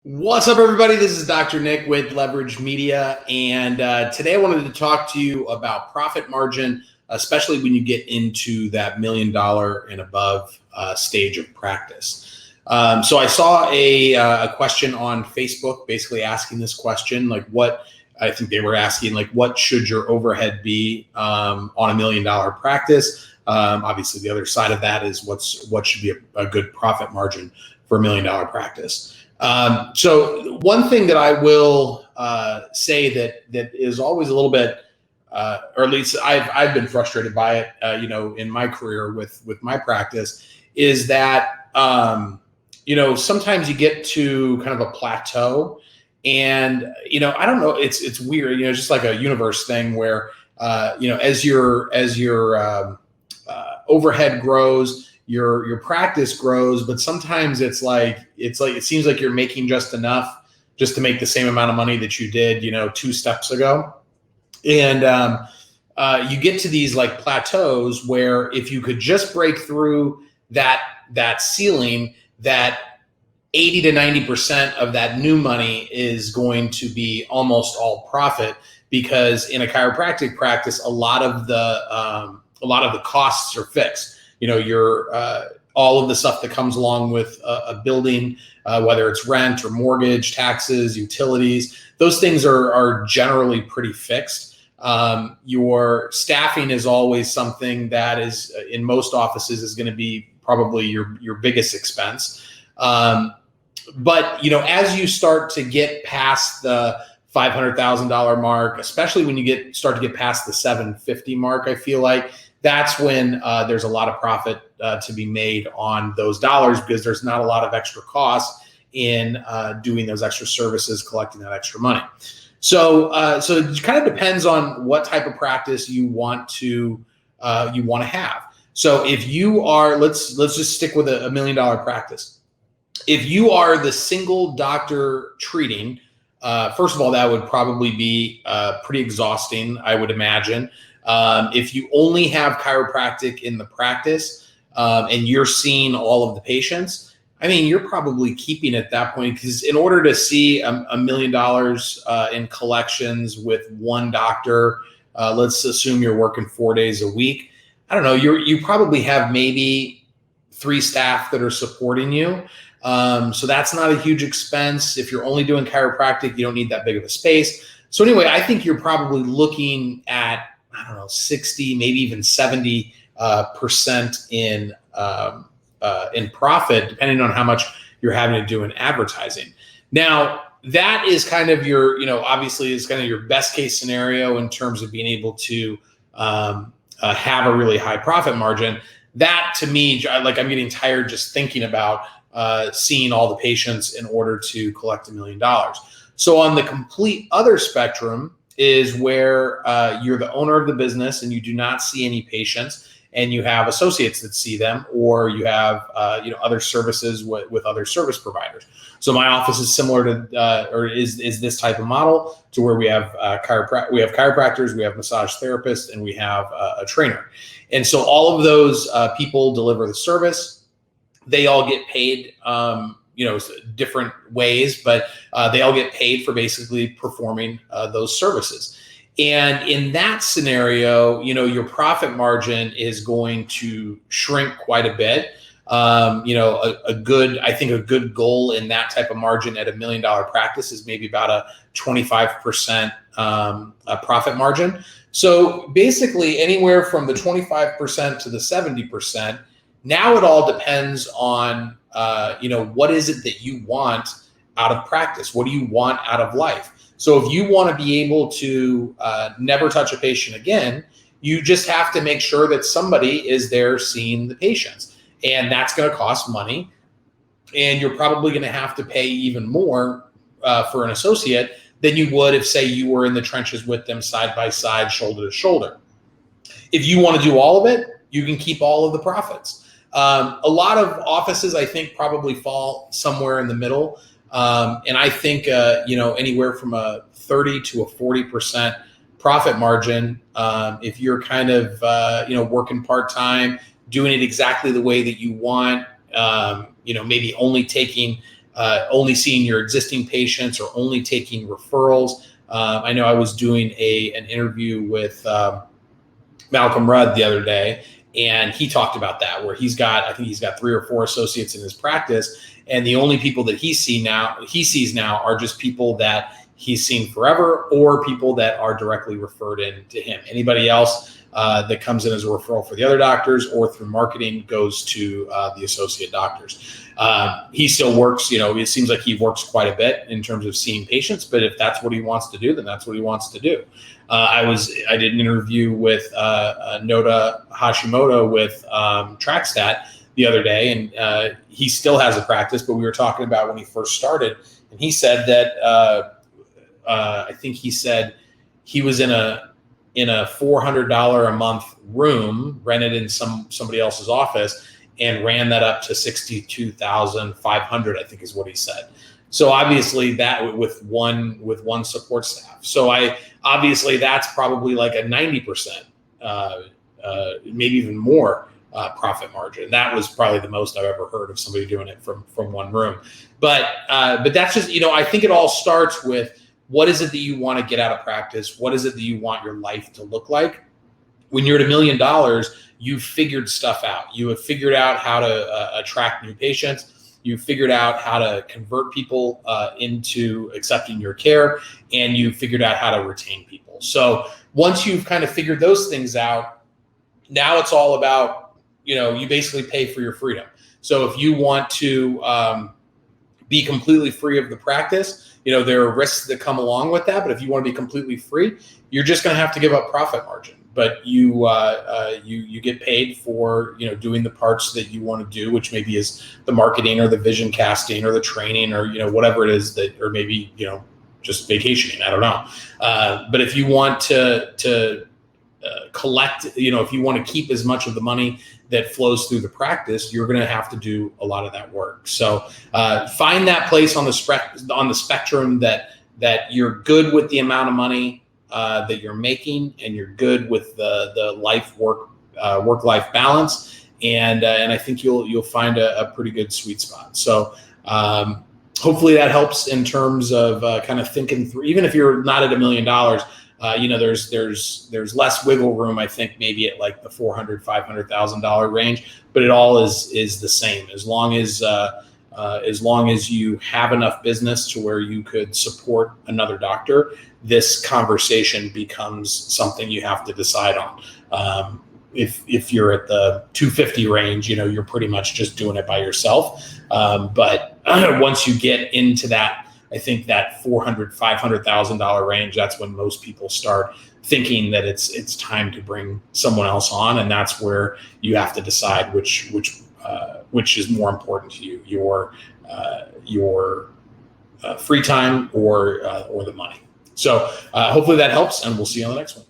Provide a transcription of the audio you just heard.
What's up, everybody? This is Dr. Nick with Leverage Media, and today I wanted to talk to you about profit margin, especially when you get into that $1 million and above stage of practice. So I saw a question on Facebook basically asking this question, like what I think they were asking, like what should your overhead be on a $1 million practice? Obviously, the other side of that is what should be a good profit margin for a $1 million practice. So one thing that I will say that is always a little bit, or at least I've been frustrated by it, in my career with my practice, is that sometimes you get to kind of a plateau, and I don't know, it's weird, just like a universe thing where as your overhead grows, your practice grows, but sometimes it's like it seems like you're making just enough just to make the same amount of money that you did 2 steps ago. And you get to these like plateaus where if you could just break through that ceiling, that 80 to 90% of that new money is going to be almost all profit, because in a chiropractic practice, a lot of the costs are fixed. Your all of the stuff that comes along with a building, whether it's rent or mortgage, taxes, utilities, those things are generally pretty fixed. Your staffing is always something that is, in most offices, is going to be probably your biggest expense. But as you start to get past the $500,000 mark, especially when you start to get past the $750 mark, I feel like that's when there's a lot of profit to be made on those dollars, because there's not a lot of extra costs in doing those extra services, collecting that extra money. So it kind of depends on what type of practice you want to have. So if you are, let's just stick with a $1 million practice. If you are the single doctor treating, first of all, that would probably be pretty exhausting, I would imagine. If you only have chiropractic in the practice and you're seeing all of the patients, I mean, you're probably keeping at that point, because in order to see $1 million in collections with one doctor, let's assume you're working 4 days a week. I don't know, you probably have maybe 3 staff that are supporting you. So that's not a huge expense. If you're only doing chiropractic, you don't need that big of a space. So anyway, I think you're probably looking at, I don't know, 60, maybe even 70% in profit, depending on how much you're having to do in advertising. Now, that is kind of your, obviously is kind of your best case scenario in terms of being able to have a really high profit margin. That, to me, like, I'm getting tired just thinking about seeing all the patients in order to collect $1 million. So on the complete other spectrum is where you're the owner of the business and you do not see any patients, and you have associates that see them, or you have other services with other service providers. So my office is similar to, or is this type of model, to where we have chiropractors, we have massage therapists, and we have a trainer. And so all of those people deliver the service. They all get paid, different ways, but they all get paid for basically performing those services. And in that scenario, your profit margin is going to shrink quite a bit. I think a good goal in that type of margin at $1 million practice is maybe about a 25% profit margin. So basically anywhere from the 25% to the 70%. Now it all depends on, what is it that you want out of practice? What do you want out of life? So if you want to be able to never touch a patient again, you just have to make sure that somebody is there seeing the patients. And that's going to cost money. And you're probably going to have to pay even more for an associate than you would if, say, you were in the trenches with them side by side, shoulder to shoulder. If you want to do all of it, you can keep all of the profits. A lot of offices, I think, probably fall somewhere in the middle. And I think, anywhere from a 30 to a 40% profit margin, if you're kind of, working part-time, doing it exactly the way that you want, maybe only taking only seeing your existing patients or only taking referrals. I know I was doing an interview with Malcolm Rudd the other day, and he talked about that, where I think he's got 3 or 4 associates in his practice, and the only people that he sees now are just people that he's seen forever or people that are directly referred in to him. Anybody else that comes in as a referral for the other doctors or through marketing goes to the associate doctors. He still works, it seems like he works quite a bit in terms of seeing patients, but if that's what he wants to do, then that's what he wants to do. I did an interview with Noda Hashimoto with TrackStat the other day, and he still has a practice, but we were talking about when he first started, and he said that I think he said he was in a $400 a month room rented in somebody else's office and ran that up to $62,500, I think is what he said. So obviously that with one support staff. So obviously that's probably like a 90%, maybe even more profit margin. That was probably the most I've ever heard of somebody doing it from one room. But that's just, I think it all starts with, what is it that you want to get out of practice? What is it that you want your life to look like? When you're at $1 million, you've figured stuff out. You have figured out how to attract new patients. You've figured out how to convert people into accepting your care, and you've figured out how to retain people. So once you've kind of figured those things out, now it's all about, you basically pay for your freedom. So if you want to be completely free of the practice, there are risks that come along with that. But if you want to be completely free, you're just going to have to give up profit margin. But you get paid for doing the parts that you want to do, which maybe is the marketing or the vision casting or the training or whatever it is that, or maybe just vacationing. I don't know. But if you want to collect, if you want to keep as much of the money that flows through the practice, you're going to have to do a lot of that work. So find that place on the spectrum that you're good with the amount of money that you're making, and you're good with the work-life balance, and I think you'll find a pretty good sweet spot. So hopefully that helps in terms of kind of thinking through. Even if you're not at $1 million, there's less wiggle room, I think, maybe at like the $400,000, $500,000 range, but it all is the same. As long as you have enough business to where you could support another doctor, this conversation becomes something you have to decide on. If you're at the 250 range, you're pretty much just doing it by yourself. But once you get into that, I think that $400,000, $500,000 range, that's when most people start thinking that it's time to bring someone else on, and that's where you have to decide which is more important to you, your free time or the money. So hopefully that helps, and we'll see you on the next one.